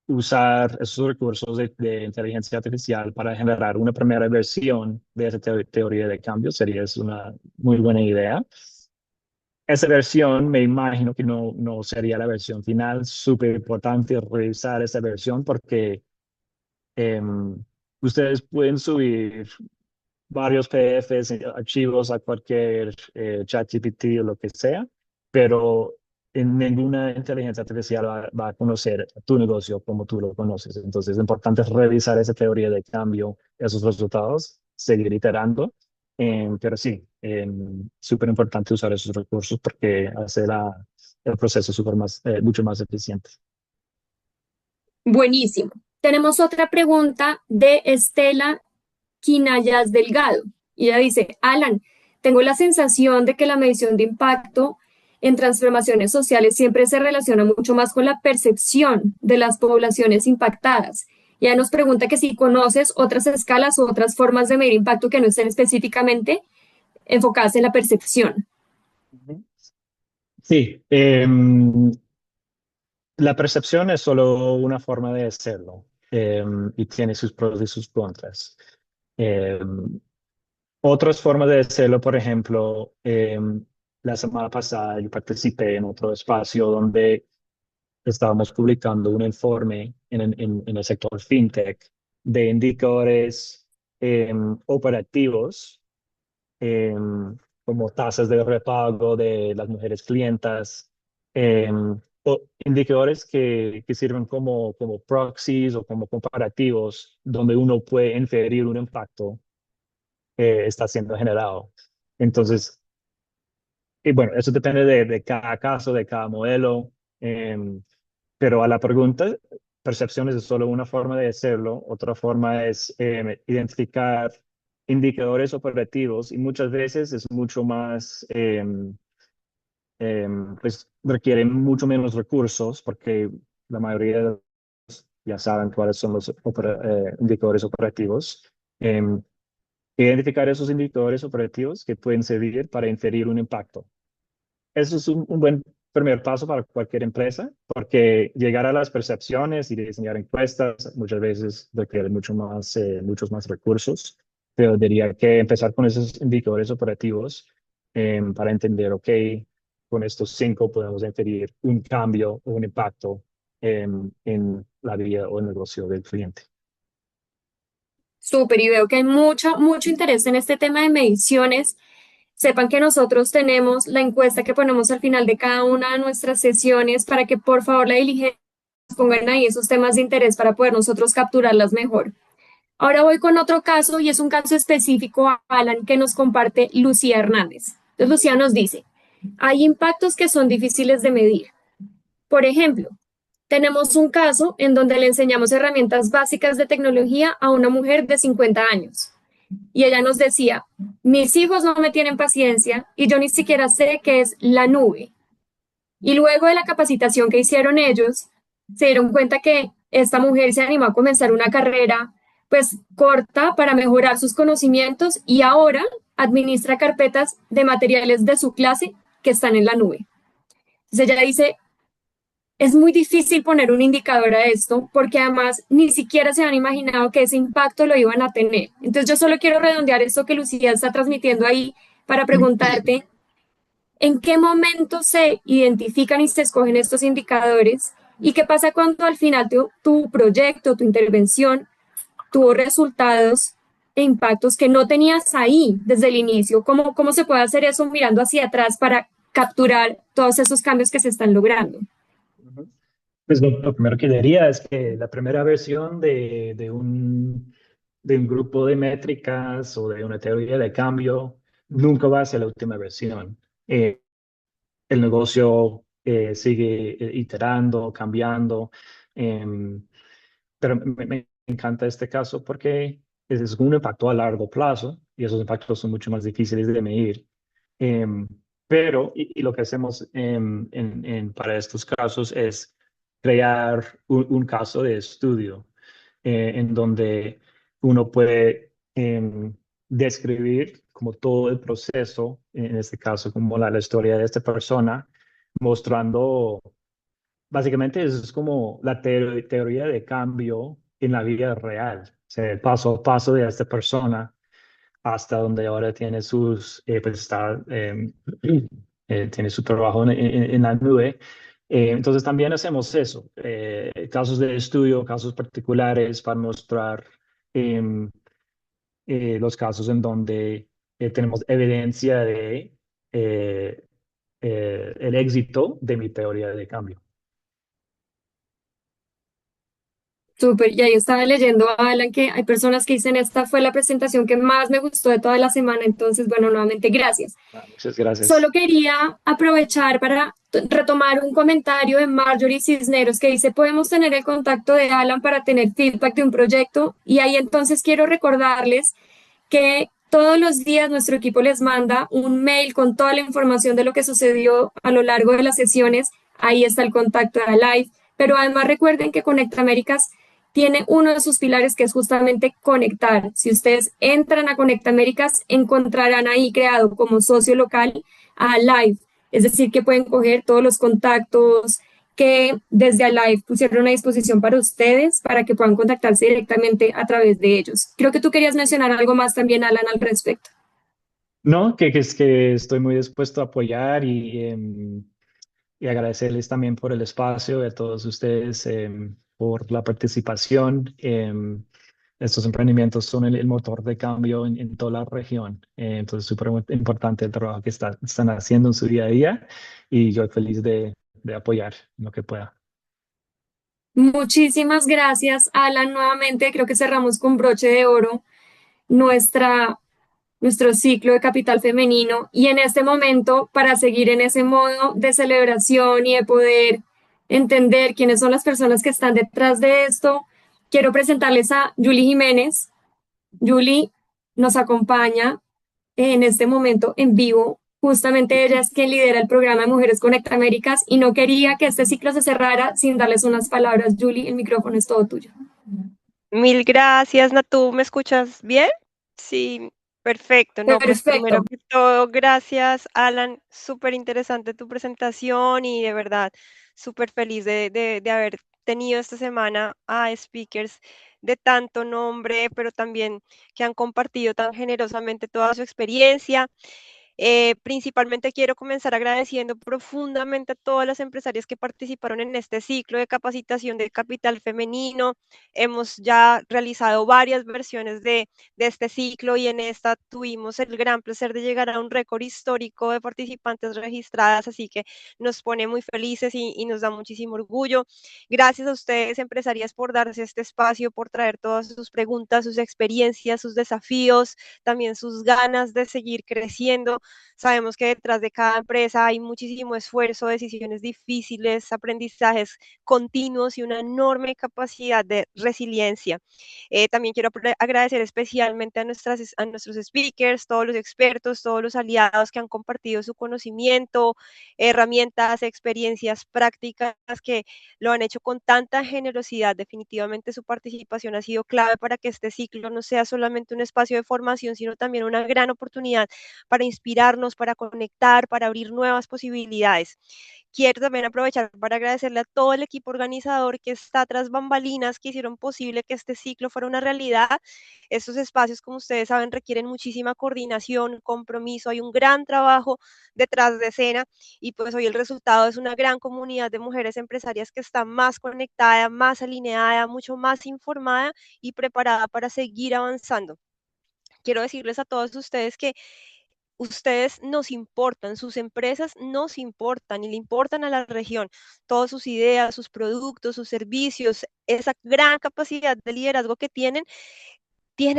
usar esos recursos de inteligencia artificial para generar una primera versión de esa teoría de cambio sería una muy buena idea. Esa versión, me imagino que no sería la versión final. Súper importante revisar esa versión porque em, ustedes pueden subir varios PDFs, archivos a cualquier ChatGPT o lo que sea, pero en ninguna inteligencia artificial va a conocer tu negocio como tú lo conoces. Entonces es importante revisar esa teoría de cambio, esos resultados, seguir iterando. Pero sí, súper importante usar esos recursos porque hace el proceso mucho más eficiente. Buenísimo. Tenemos otra pregunta de Estela Quinayas Delgado. Y ella dice, Alan, tengo la sensación de que la medición de impacto en transformaciones sociales siempre se relaciona mucho más con la percepción de las poblaciones impactadas. Y ella nos pregunta que si conoces otras escalas o otras formas de medir impacto que no estén específicamente enfocadas en la percepción. Sí, la percepción es solo una forma de hacerlo y tiene sus pros y sus contras. Otras formas de hacerlo, por ejemplo, la semana pasada yo participé en otro espacio donde estábamos publicando un informe en el sector fintech de indicadores operativos como tasas de repago de las mujeres clientas, o indicadores que sirven como proxies o como comparativos donde uno puede inferir un impacto que está siendo generado. Entonces, y bueno, eso depende de cada caso, de cada modelo, pero a la pregunta, percepciones es solo una forma de hacerlo, otra forma es identificar indicadores operativos y muchas veces es mucho más, pues requieren mucho menos recursos porque la mayoría de ya saben cuáles son los indicadores operativos. Em, Identificar esos indicadores operativos que pueden servir para inferir un impacto. Eso es un buen primer paso para cualquier empresa, porque llegar a las percepciones y diseñar encuestas muchas veces requiere muchos más recursos, pero diría que empezar con esos indicadores operativos para entender, ok, con estos 5 podemos inferir un cambio o un impacto en la vida o el negocio del cliente. Súper, y veo que hay mucho interés en este tema de mediciones. Sepan que nosotros tenemos la encuesta que ponemos al final de cada una de nuestras sesiones para que por favor la diligencia pongan ahí esos temas de interés para poder nosotros capturarlas mejor. Ahora voy con otro caso y es un caso específico, Alan, que nos comparte Lucía Hernández. Entonces Lucía nos dice, hay impactos que son difíciles de medir. Por ejemplo, tenemos un caso en donde le enseñamos herramientas básicas de tecnología a una mujer de 50 años. Y ella nos decía, mis hijos no me tienen paciencia y yo ni siquiera sé qué es la nube. Y luego de la capacitación que hicieron ellos, se dieron cuenta que esta mujer se animó a comenzar una carrera pues corta para mejorar sus conocimientos y ahora administra carpetas de materiales de su clase que están en la nube. Entonces ella dice, es muy difícil poner un indicador a esto porque además ni siquiera se han imaginado que ese impacto lo iban a tener. Entonces yo solo quiero redondear esto que Lucía está transmitiendo ahí para preguntarte en qué momento se identifican y se escogen estos indicadores ¿Y qué pasa cuando al final tu proyecto, tu intervención tuvo resultados e impactos que no tenías ahí desde el inicio? ¿Cómo se puede hacer eso mirando hacia atrás para capturar todos esos cambios que se están logrando? Ujú. Pues lo primero que diría es que la primera versión de un grupo de métricas o de una teoría de cambio nunca va a ser la última versión. El negocio sigue iterando, cambiando, em, pero me encanta este caso porque es un impacto a largo plazo y esos impactos son mucho más difíciles de medir. Em, pero, y lo que hacemos para estos casos es crear un caso de estudio en donde uno puede describir como todo el proceso, en este caso como la historia de esta persona, mostrando, básicamente eso es como la teoría de cambio en la vida real, o sea, el paso a paso de esta persona hasta donde ahora tiene pues está, tiene su trabajo en la nube. Entonces también hacemos eso, casos de estudio, casos particulares para mostrar em, los casos en donde tenemos evidencia de eh, el éxito de mi teoría de cambio. Súper, y ahí estaba leyendo, Alan, que hay personas que dicen, esta fue la presentación que más me gustó de toda la semana, entonces, bueno, nuevamente, gracias. Muchas Solo gracias. quería aprovechar para retomar un comentario de Marjorie Cisneros que dice, podemos tener el contacto de Alan para tener feedback de un proyecto, y ahí entonces quiero recordarles que todos los días nuestro equipo les manda un mail con toda la información de lo que sucedió a lo largo de las sesiones. Ahí está el contacto de Alive. Pero además recuerden que Conecta Américas tiene uno de sus pilares que es justamente conectar. Si ustedes entran a Conecta Américas, encontrarán ahí creado como socio local a Live. Es decir, que pueden coger todos los contactos que desde Alive pusieron a disposición para ustedes para que puedan contactarse directamente a través de ellos. Creo que tú querías mencionar algo más también, Alan, al respecto. No, que es que estoy muy dispuesto a apoyar y agradecerles también por el espacio y a todos ustedes por la participación. Estos emprendimientos son el motor de cambio en toda la región. Entonces, súper importante el trabajo que están haciendo en su día a día y yo feliz de apoyar en lo que pueda. Muchísimas gracias, Alan, nuevamente. Creo que cerramos con broche de oro nuestra, nuestro ciclo de capital femenino y en este momento, para seguir en ese modo de celebración y de poder entender quiénes son las personas que están detrás de esto, quiero presentarles a Julie Jiménez. Julie nos acompaña en este momento en vivo. Justamente ella es quien lidera el programa de Mujeres Conecta Américas y no quería que este ciclo se cerrara sin darles unas palabras. Julie, el micrófono es todo tuyo. Mil gracias, Natu. ¿Me escuchas bien? Sí, perfecto. No, pues primero Perfecto. que todo, gracias, Alan. Súper interesante tu presentación y de verdad, súper feliz de haber tenido esta semana a speakers de tanto nombre, pero también que han compartido tan generosamente toda su experiencia. Principalmente quiero comenzar agradeciendo profundamente a todas las empresarias que participaron en este ciclo de capacitación de capital femenino. Hemos ya realizado varias versiones de este ciclo y en esta tuvimos el gran placer de llegar a un récord histórico de participantes registradas, así que nos pone muy felices y nos da muchísimo orgullo. Gracias a ustedes, empresarias, por darse este espacio, por traer todas sus preguntas, sus experiencias, sus desafíos, también sus ganas de seguir creciendo. Sabemos que detrás de cada empresa hay muchísimo esfuerzo, decisiones difíciles, aprendizajes continuos y una enorme capacidad de resiliencia. También quiero agradecer especialmente a nuestros speakers, todos los expertos, todos los aliados que han compartido su conocimiento, herramientas, experiencias prácticas que lo han hecho con tanta generosidad. Definitivamente su participación ha sido clave para que este ciclo no sea solamente un espacio de formación, sino también una gran oportunidad para inspirar inspirarnos, para conectar, para abrir nuevas posibilidades. Quiero también aprovechar para agradecerle a todo el equipo organizador que está tras bambalinas, que hicieron posible que este ciclo fuera una realidad. Estos espacios, como ustedes saben, requieren muchísima coordinación, compromiso, hay un gran trabajo detrás de escena y pues hoy el resultado es una gran comunidad de mujeres empresarias que está más conectada, más alineada, mucho más informada y preparada para seguir avanzando. Quiero decirles a todos ustedes que ustedes nos importan, sus empresas nos importan y le importan a la región. Todas sus ideas, sus productos, sus servicios, esa gran capacidad de liderazgo que tienen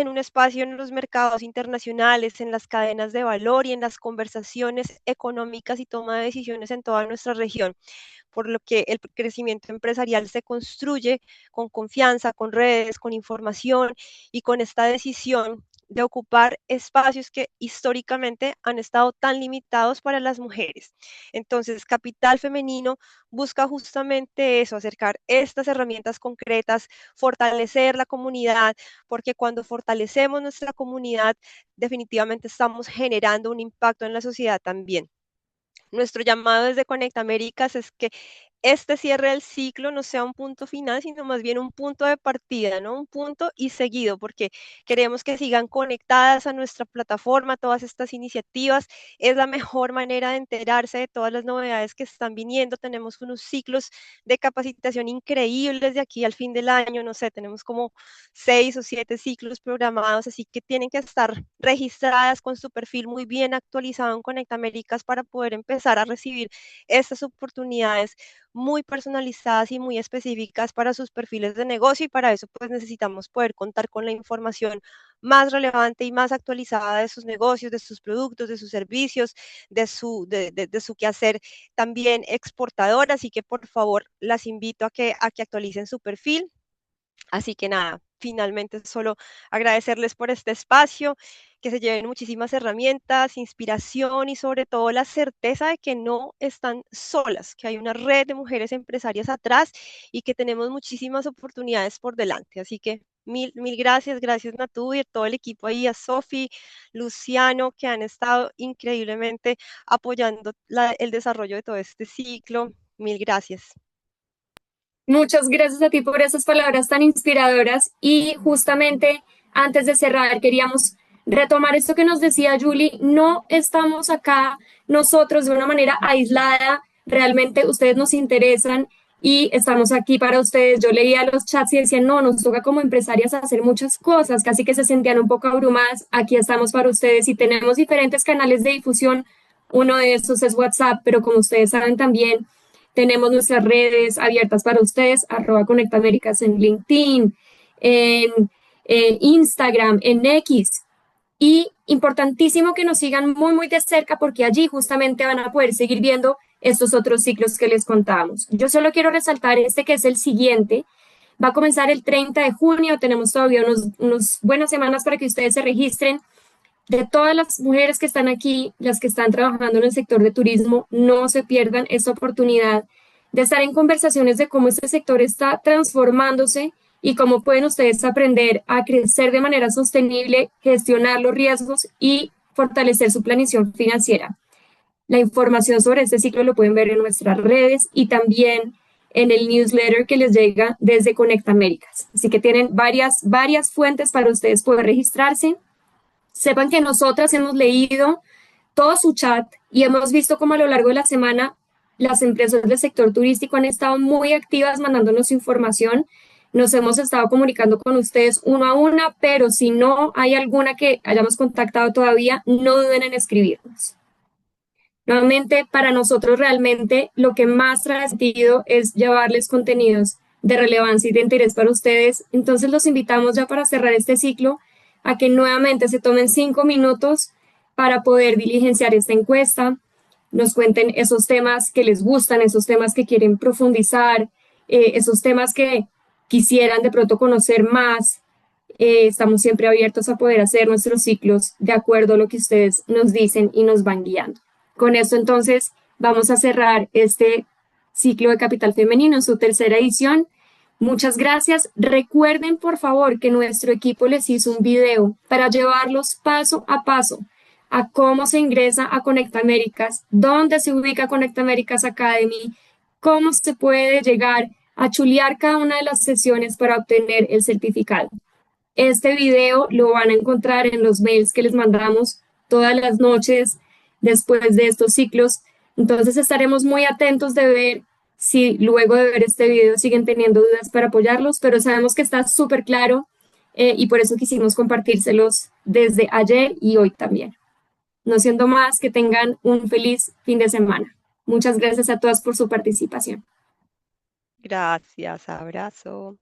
un espacio en los mercados internacionales, en las cadenas de valor y en las conversaciones económicas y toma de decisiones en toda nuestra región, por lo que el crecimiento empresarial se construye con confianza, con redes, con información y con esta decisión de ocupar espacios que históricamente han estado tan limitados para las mujeres. Entonces, Capital Femenino busca justamente eso, acercar estas herramientas concretas, fortalecer la comunidad, porque cuando fortalecemos nuestra comunidad, definitivamente estamos generando un impacto en la sociedad también. Nuestro llamado desde Conecta Américas es que este cierre del ciclo no sea un punto final, sino más bien un punto de partida, ¿no? Un punto y seguido, porque queremos que sigan conectadas a nuestra plataforma, todas estas iniciativas. Es la mejor manera de enterarse de todas las novedades que están viniendo. Tenemos unos ciclos de capacitación increíbles de aquí al fin del año, no sé, tenemos como 6 o 7 ciclos programados, así que tienen que estar registradas con su perfil muy bien actualizado en Conecta Américas para poder empezar a recibir estas oportunidades muy personalizadas y muy específicas para sus perfiles de negocio y para eso pues necesitamos poder contar con la información más relevante y más actualizada de sus negocios, de sus productos, de sus servicios, de su quehacer también exportador, así que por favor las invito a que actualicen su perfil. Así que nada, finalmente solo agradecerles por este espacio, que se lleven muchísimas herramientas, inspiración y sobre todo la certeza de que no están solas, que hay una red de mujeres empresarias atrás y que tenemos muchísimas oportunidades por delante. Así que mil gracias, gracias Natu y a todo el equipo ahí, a Sofi, Luciano, que han estado increíblemente apoyando el desarrollo de todo este ciclo. Mil gracias. Muchas gracias a ti por esas palabras tan inspiradoras y justamente antes de cerrar queríamos retomar esto que nos decía Julie, no estamos acá nosotros de una manera aislada, realmente ustedes nos interesan y estamos aquí para ustedes. Yo leía los chats y decían, no, nos toca como empresarias hacer muchas cosas, casi que se sentían un poco abrumadas, aquí estamos para ustedes y tenemos diferentes canales de difusión, uno de estos es WhatsApp, pero como ustedes saben también, tenemos nuestras redes abiertas para ustedes, @ConectaAméricas en LinkedIn, en Instagram, en X. Y importantísimo que nos sigan muy de cerca porque allí justamente van a poder seguir viendo estos otros ciclos que les contamos. Yo solo quiero resaltar este que es el siguiente. Va a comenzar el 30 de junio. Tenemos todavía unos buenas semanas para que ustedes se registren. De todas las mujeres que están aquí, las que están trabajando en el sector de turismo, no se pierdan esta oportunidad de estar en conversaciones de cómo este sector está transformándose y cómo pueden ustedes aprender a crecer de manera sostenible, gestionar los riesgos y fortalecer su planificación financiera. La información sobre este ciclo lo pueden ver en nuestras redes y también en el newsletter que les llega desde Conecta Américas. Así que tienen varias fuentes para ustedes poder registrarse. Sepan que nosotras hemos leído todo su chat y hemos visto cómo a lo largo de la semana las empresas del sector turístico han estado muy activas mandándonos información. Nos hemos estado comunicando con ustedes uno a una, pero si no hay alguna que hayamos contactado todavía, no duden en escribirnos. Nuevamente, para nosotros realmente lo que más trae sentido es llevarles contenidos de relevancia y de interés para ustedes. Entonces los invitamos ya para cerrar este ciclo a que nuevamente se tomen 5 minutos para poder diligenciar esta encuesta, nos cuenten esos temas que les gustan, esos temas que quieren profundizar, esos temas que quisieran de pronto conocer más. Estamos siempre abiertos a poder hacer nuestros ciclos de acuerdo a lo que ustedes nos dicen y nos van guiando. Con esto entonces vamos a cerrar este ciclo de Capital Femenino en su tercera edición. Muchas gracias. Recuerden, por favor, que nuestro equipo les hizo un video para llevarlos paso a paso a cómo se ingresa a Conecta Américas, dónde se ubica Conecta Américas Academy, cómo se puede llegar a chulear cada una de las sesiones para obtener el certificado. Este video lo van a encontrar en los mails que les mandamos todas las noches después de estos ciclos. Entonces estaremos muy atentos de ver si luego de ver este video siguen teniendo dudas para apoyarlos, pero sabemos que está súper claro y por eso quisimos compartírselos desde ayer y hoy también. No siendo más, que tengan un feliz fin de semana. Muchas gracias a todas por su participación. Gracias, abrazo.